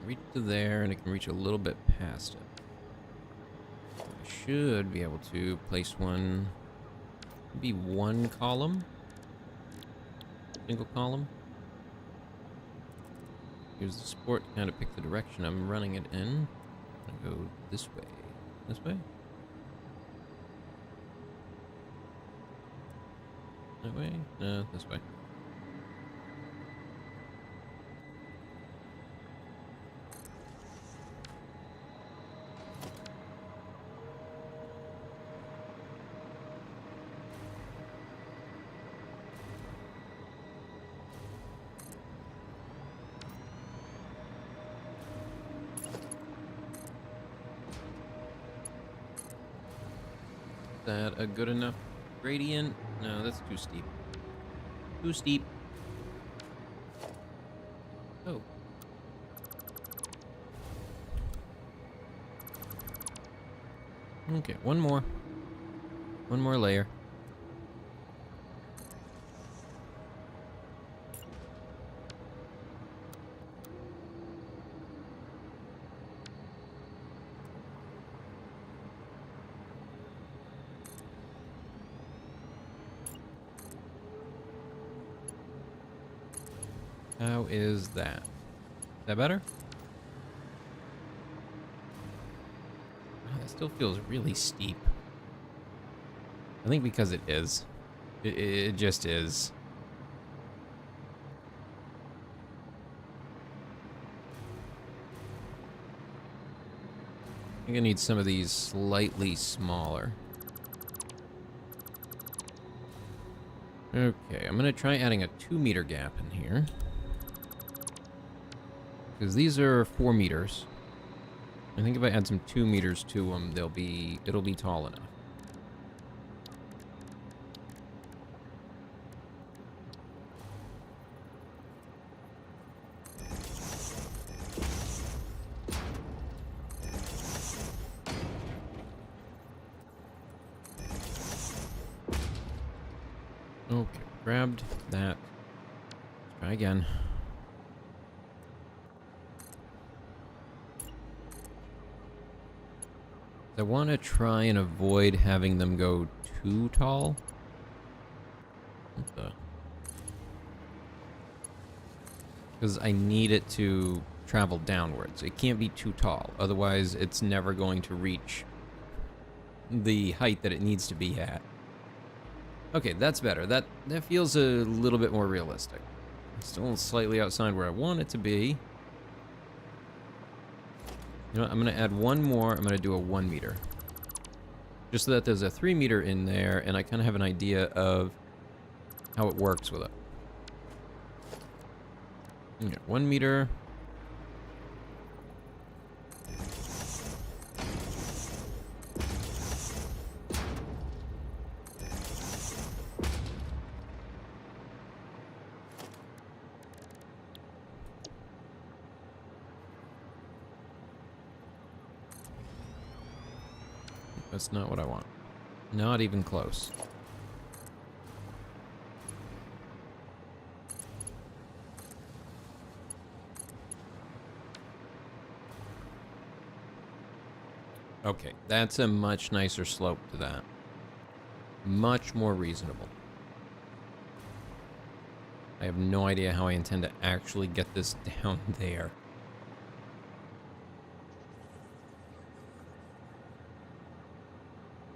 Reach to there, and it can reach a little bit past it. So I should be able to place one, maybe one column, single column. Use the support to kind of pick the direction I'm running it in. I'll go this way. This way? That way? No, this way. That a good enough gradient? No, that's too steep. Too steep. Oh. Okay, one more. One more layer. How is that? Is that better? Oh, that still feels really steep. I think because it is. It just is. I think I need some of these slightly smaller. Okay, I'm gonna try adding a 2-meter gap in here. Because these are 4 meters. I think if I add some 2 meters to them, it'll be tall enough. Okay, grabbed that. Let's try again. I want to try and avoid having them go too tall. What the? Because I need it to travel downwards. It can't be too tall, otherwise it's never going to reach the height that it needs to be at. Okay, that's better. That feels a little bit more realistic. Still slightly outside where I want it to be. You know what, I'm gonna add one more. I'm gonna do a 1 meter. Just so that there's a 3 meter in there, and I kind of have an idea of how it works with it. Okay, 1 meter. That's not what I want. Not even close. Okay, that's a much nicer slope to that. Much more reasonable. I have no idea how I intend to actually get this down there.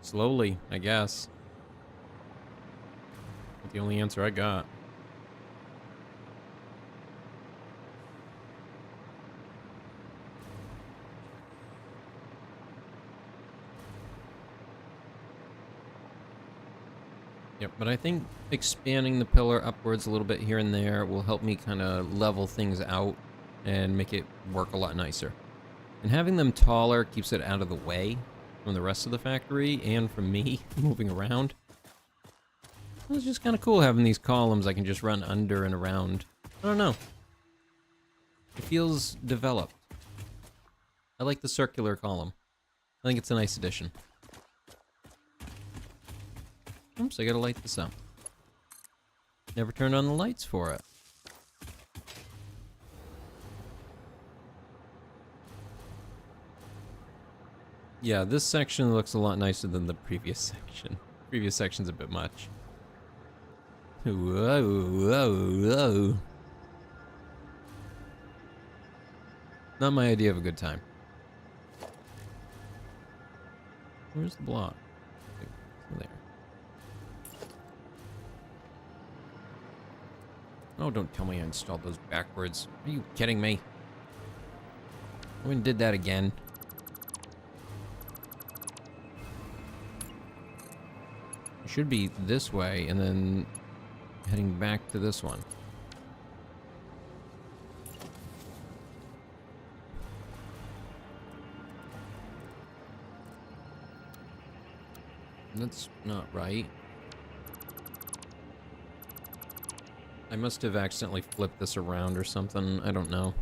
Slowly, I guess. That's the only answer I got. Yep, but I think expanding the pillar upwards a little bit here and there will help me kind of level things out and make it work a lot nicer. And having them taller keeps it out of the way from the rest of the factory and from me moving around. It's just kind of cool having these columns I can just run under and around. I don't know. It feels developed. I like the circular column. I think it's a nice addition. Oops, I gotta light this up. Never turned on the lights for it. Yeah, this section looks a lot nicer than the previous section. Previous section's a bit much. Whoa, whoa, whoa. Not my idea of a good time. Where's the block? There. Oh, don't tell me I installed those backwards. Are you kidding me? I went and did that again. It should be this way and then heading back to this one. That's not right. I must have accidentally flipped this around or something. I don't know.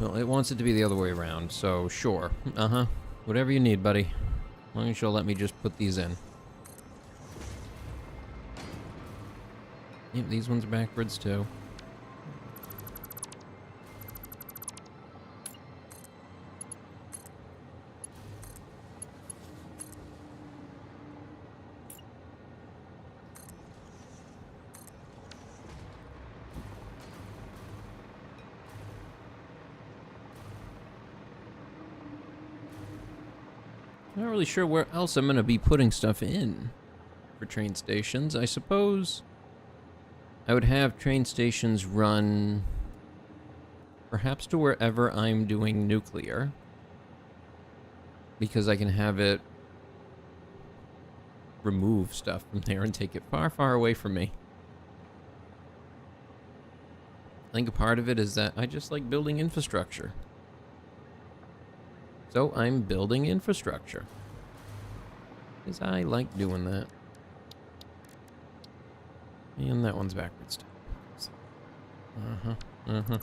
Well, it wants it to be the other way around, so sure. Uh-huh. Whatever you need, buddy. As long as you'll let me just put these in. Yep, these ones are backwards too. Not really sure where else I'm going to be putting stuff in for train stations. I suppose I would have train stations run perhaps to wherever I'm doing nuclear, because I can have it remove stuff from there and take it far, far away from me. I think a part of it is that I just like building infrastructure. So I'm building infrastructure. Because I like doing that. And that one's backwards too. Uh-huh, uh-huh.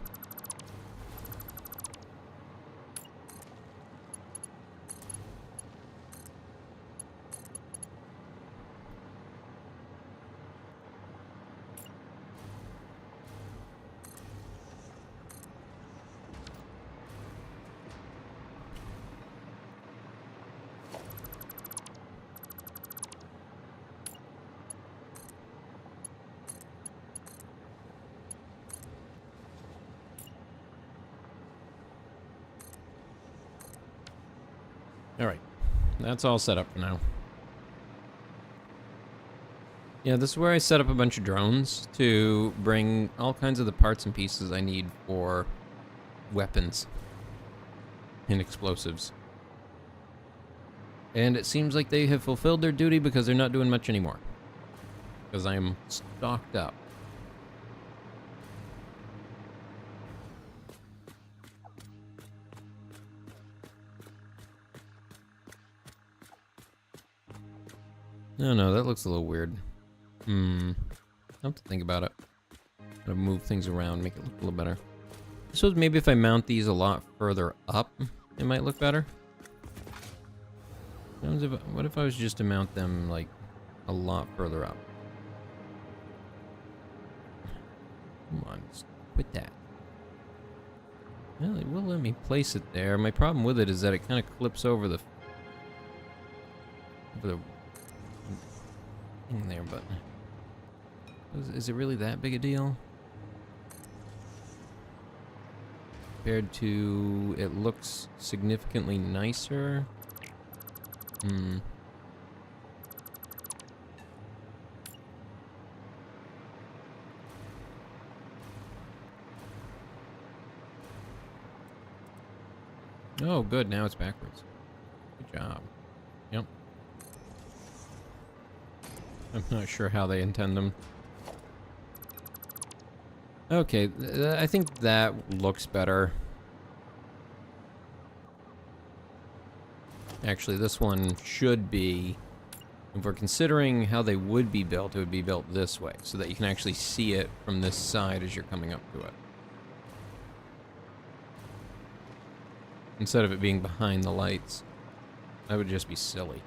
Alright, that's all set up for now. Yeah, this is where I set up a bunch of drones to bring all kinds of the parts and pieces I need for weapons and explosives. And it seems like they have fulfilled their duty because they're not doing much anymore. Because I am stocked up. No, that looks a little weird. I'll have to think about it. Gotta move things around, make it look a little better. I suppose maybe if I mount these a lot further up, it might look better. What if I was just to mount them, like, a lot further up? Come on, just quit that. Well, it will let me place it there. My problem with it is that it kind of clips over the thing there, but is it really that big a deal? Compared to it looks significantly nicer. Oh, good. Now it's backwards. Good job. Yep. I'm not sure how they intend them. Okay, I think that looks better. Actually, this one should be, if we're considering how they would be built, it would be built this way, so that you can actually see it from this side as you're coming up to it. Instead of it being behind the lights. That would just be silly.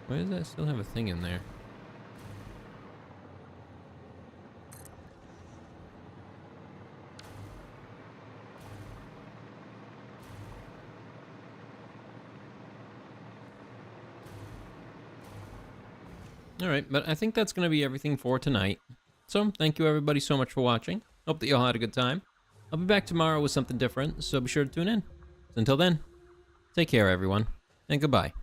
Why does that still have a thing in there? Alright, but I think that's going to be everything for tonight. So, thank you everybody so much for watching. Hope that you all had a good time. I'll be back tomorrow with something different, so be sure to tune in. So until then, take care everyone, and goodbye.